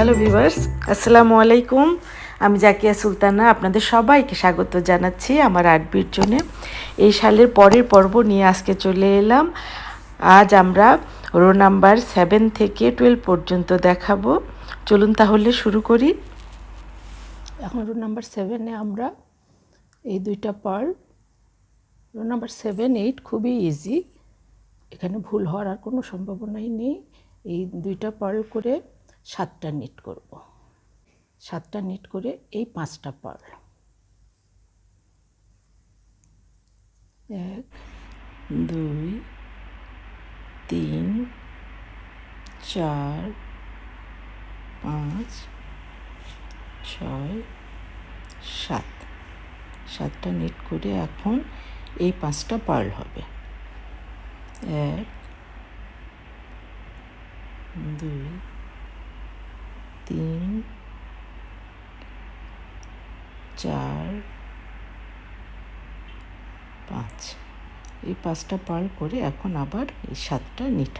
Hello viewers, আসসালামু আলাইকুম। আমি জাকিয়া সুলতানা, আপনাদের সবাইকে স্বাগত জানাচ্ছি আমার আর্টবিট জোনে। এই সালের পরের পর্ব নিয়ে আজকে চলে এলাম। আজ আমরা রো নাম্বার 7 থেকে 12 পর্যন্ত দেখাবো। চলুন তাহলে শুরু করি। এখন রো নাম্বার 7-এ আমরা এই দুইটা পার্ল, রো নাম্বার 7, 8 খুবই ইজি, এখানে ভুল হওয়ার আর কোনো সম্ভাবনাই নেই। এই দুইটা পার্ল করে 7টা নিট করব। 7টা নিট করে এই 5টা পার্ল, 1 2 3 4 5 6 7, 7টা নিট করে এখন এই 5টা পার্ল হবে। 1 2 3 4 5, এই 5টা পার্ল করে এখন আবার এই 7টা নিট।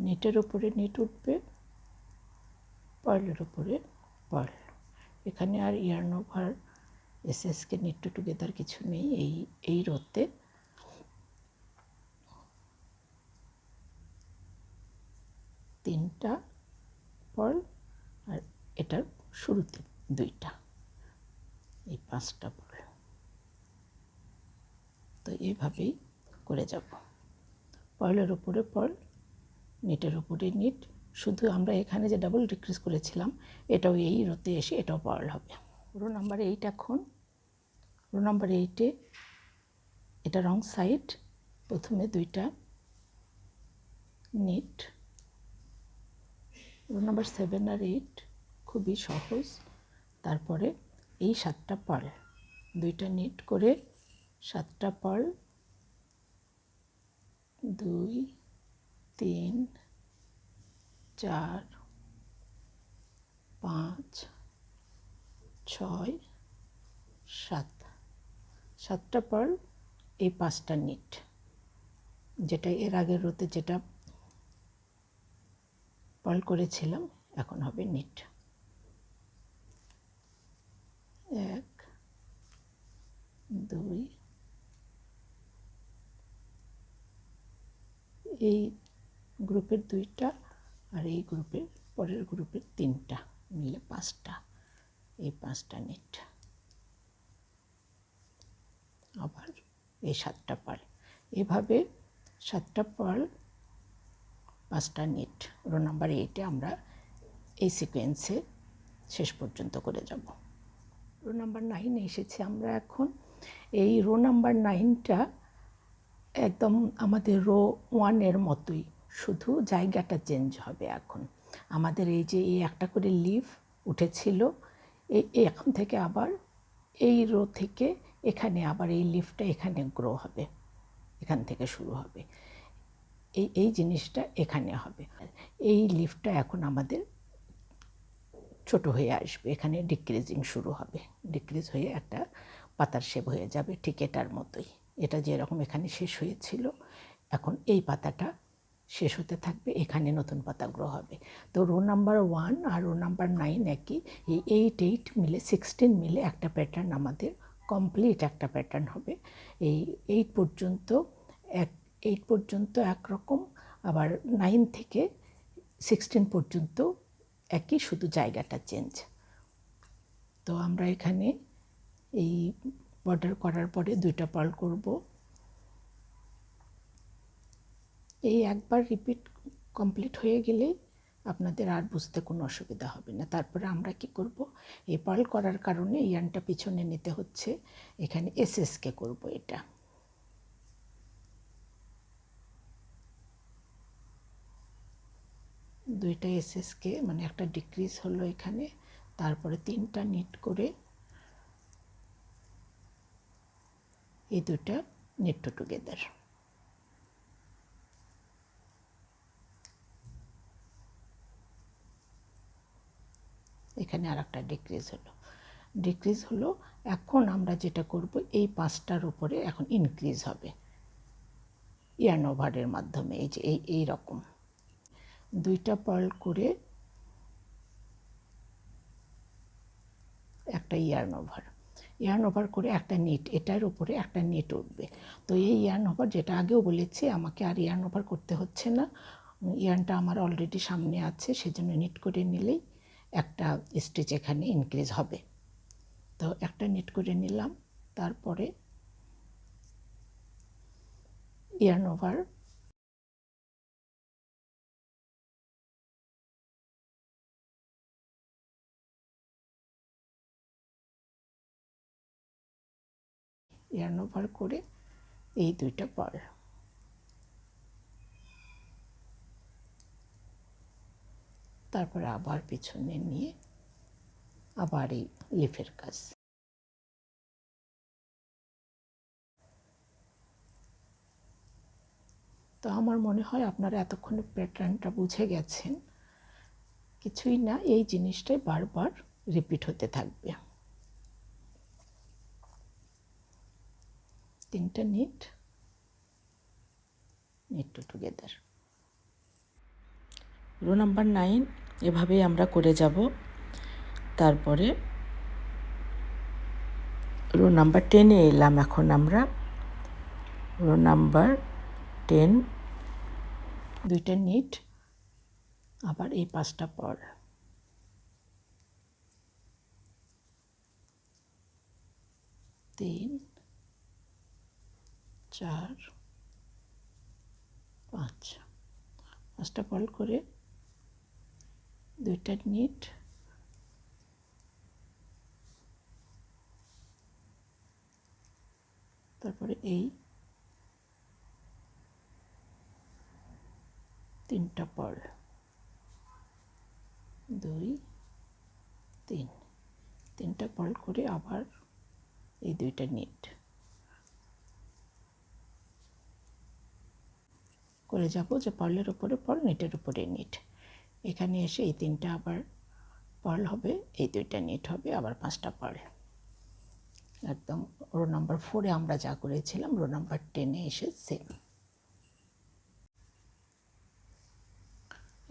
নেটের উপরে নেট উঠবে, পার্লের উপরে পার্ল। এখানে আর yarn over SSK knit two together কিছু নেই। এই রোতে তিনটা পার্ল আর এটার শুরুতে দুইটা, এই 5টা পার্ল। তো এইভাবেই করে যাব, পার্লের উপরে পার্ল, নিটের উপরে নিট। শুধু আমরা এখানে যে ডাবল ডিক্রিজ করেছিলাম এটাও এই রোতে এসে এটাও পার্ল হবে। রো নাম্বার 8, এখন রো নাম্বার 8-এ এটা রং সাইড, প্রথমে দুইটা নিট। রো নাম্বার 7 আর 8 খুবই সহজ। তারপরে এই 7টা পার্ল, দুইটা নিট করে 7টা পার্ল, 2 3 4 5 6 7, 7টা পার্ল, এই 5টা নিট, যেটা এর আগের রোতে যেটা পার্ল করেছিলাম এখন হবে নিট। 1 2, এই গ্রুপের 2টা আর এই গ্রুপের পরের গ্রুপের 3টা মিলে 5টা, এই 5টা নিট। আবার এই 7টা পার্ল, এভাবে 7টা পার্ল 5টা নিট রো নাম্বার 8-এ আমরা এই সিকোয়েন্সে শেষ পর্যন্ত করে যাব। রো নাম্বার 9-এ এসেছি আমরা এখন। এই রো নাম্বার 9টা একদম আমাদের রো 1-এর মতোই, শুধু জায়গাটা চেঞ্জ হবে। এখন আমাদের এই যে এই একটা করে লিফ উঠেছিল, এখন থেকে আবার এই রো থেকে এখানে আবার এই লিফটা এখানে গ্রো হবে, এখান থেকে শুরু হবে। এই জিনিসটা এখানে হবে। এই লিফটা এখন আমাদের ছোট হয়ে আসবে, এখানে ডিক্রিজিং শুরু হবে, ডিক্রিজ হয়ে একটা পাতার শেপ হয়ে যাবে, ঠিক এটার মতোই। এটা যেরকম এখানে শেষ হয়েছিল, এখন এই পাতাটা শেষ হতে থাকবে, এখানে নতুন পাতা গ্রো হবে। তো রো নাম্বার 1 আর রো নাম্বার 9 একই, এই 8 8 মিলে 16 মিলে একটা প্যাটার্ন আমাদের কমপ্লিট একটা প্যাটার্ন হবে। এই 8 পর্যন্ত একরকম, আবার 9 থেকে 16 পর্যন্ত একই, শুধু জায়গাটা চেঞ্জ। তো আমরা এখানে এই বর্ডার করার পরে 2টা পার্ল করব। এই একবার রিপিট কমপ্লিট হয়ে গেলে আপনাদের আর বুঝতে কোনো অসুবিধা হবে না। তারপরে আমরা কি করব, এই পার্ল করার কারণে ইয়ার্নটা পিছনে নিতে হচ্ছে, এখানে এসএসকে করব। এটা দুইটা এসএসকে মানে একটা ডিক্রিজ হলো এখানে, তারপরে 3টা নিট করে এই 2টা নিট টু টুগেদার। এখানে আর একটা ডিক্রিজ হলো, ডিক্রিজ হলো। এখন আমরা যেটা করব, এই 5টার উপরে এখন ইনক্রিজ হবে ইয়ার্ন ওভারের মাধ্যমে। এই যে এই রকম 2টা পার্ল করে একটা ইয়ার্ন ওভার করে একটা নিট, এটার উপরে একটা নিট উঠবে। তো এই ইয়ার্ন ওভার, যেটা আগেও বলেছি, আমাকে আর ইয়ার্ন ওভার করতে হচ্ছে না, ইয়ার্নটা আমার অলরেডি সামনে আছে, সেজন্য নিট করে নিলেই একটা স্টিচ এখানে ইনক্রিজ হবে। তো একটা নিট করে নিলাম, তারপরে ইয়ার্ন ওভার করে এই 2টা পার্ল, তারপরে আবার পিছনে নিয়ে আবার এই লিফের কাজ। তো আমার মনে হয় আপনারা এতক্ষণে প্যাটার্নটা বুঝে গেছেন। কিছুই না, এই জিনিসটাই বারবার রিপিট হতে থাকবে। 3টা knit two together. Row number 9 এভাবেই আমরা করে যাব। তারপরে রো নাম্বার 10-এ এলাম। এখন আমরা রো নাম্বার 10, 2টা নিট, আবার এই 5টা পার্ল, 3, 4, 5, 5টা পার্ল করে 2টা নিট, তারপরে এই 3টা পার্ল, 2, 3, 3টা পার্ল করে আবার এই 2টা নিট করে যাব, যে পার্লের উপরে পার্ল, নিটের উপরে নিট। এখানে এসে এই 3টা আবার পার্ল হবে, এই 2টা নিট হবে, আবার 5টা পার্ল। একদম রো নাম্বার 4-এ আমরা যা করেছিলাম, রো নাম্বার 10-এ এসে সেম।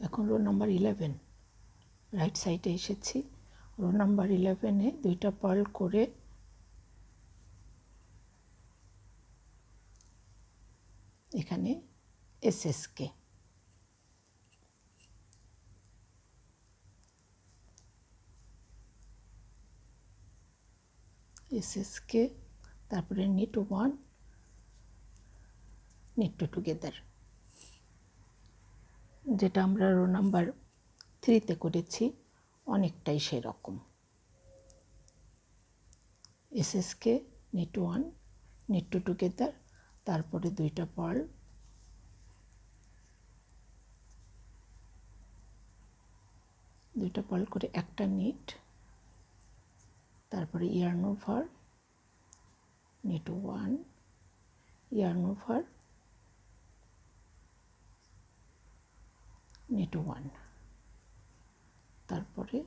এখন রো নাম্বার 11 রাইট সাইডে এসেছি। রো নাম্বার 11-এ 2টা পার্ল করে এখানে এসএসকে, তারপরে নিট 1, নিট টু টুগেদার, যেটা আমরা রো নাম্বার 3-তে করেছি, অনেকটাই সেরকম। SSK, knit 1, knit two together, তারপরে 2টা পার্ল, করে একটা নিট, তারপরে yarn over, knit 1, yarn over, knit 1, তারপরে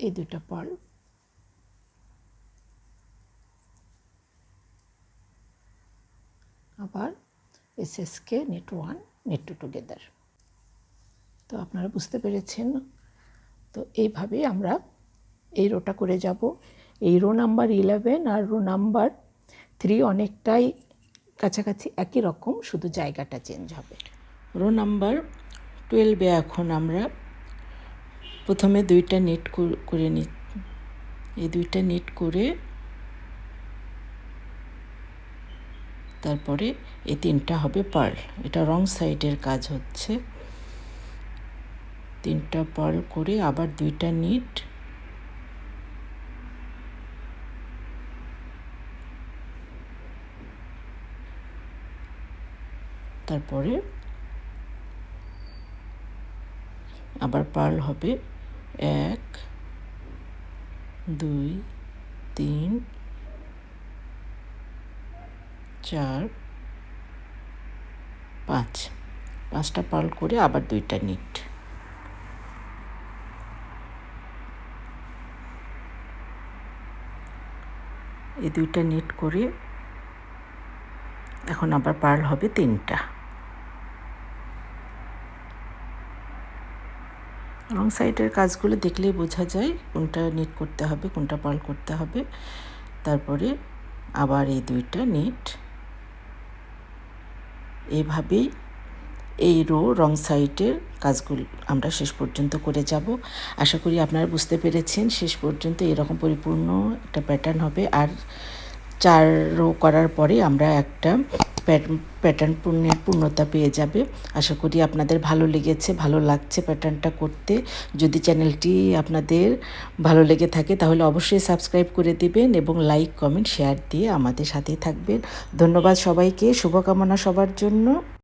এই 2টা পার্ল, আবার SSK, knit 1, knit two together. তো আপনারা বুঝতে পেরেছেন। তো এইভাবেই আমরা এই রোটা করে যাব। এই রো নাম্বার 11 আর রো নাম্বার 3 অনেকটাই কাছাকাছি একই রকম, শুধু জায়গাটা চেঞ্জ হবে। রো নাম্বার 12-এ এখন আমরা প্রথমে 2টা নিট করে নিই। এই 2টা নিট করে তারপরে এই 3টা হবে পার্ল। এটা রং সাইডের কাজ হচ্ছে। 3টা পার্ল করে আবার 2টা নিট, তারপরে আবার পার্ল হবে 1, 2, 3, 4, 5, 5টা পার্ল করে আবার 2টা নিট। এই 2টা নিট করে এখন আবার পার্ল হবে 3টা। রং সাইডের কাজগুলো দেখলেই বোঝা যায় কোনটা নিট করতে হবে, কোনটা পার্ল করতে হবে। তারপরে আবার এই 2টা নিট, এইভাবেই এই রং সাইডের কাজগুলো আমরা শেষ পর্যন্ত করে যাব। আশা করি আপনারা বুঝতে পেরেছেন। শেষ পর্যন্ত এরকম পরিপূর্ণ একটা প্যাটার্ন হবে। আর 4 রো করার পরে আমরা একটা প্যাটার্ন পূর্ণতা পেয়ে যাবে। আশা করি আপনাদের ভালো লেগেছে, ভালো লাগছে প্যাটার্নটা করতে। যদি চ্যানেলটি আপনাদের ভালো লেগে থাকে তাহলে অবশ্যই সাবস্ক্রাইব করে দিবেন এবং লাইক, কমেন্ট, শেয়ার দিয়ে আমাদের সাথেই থাকবেন। ধন্যবাদ সবাইকে, শুভকামনা সবার জন্য।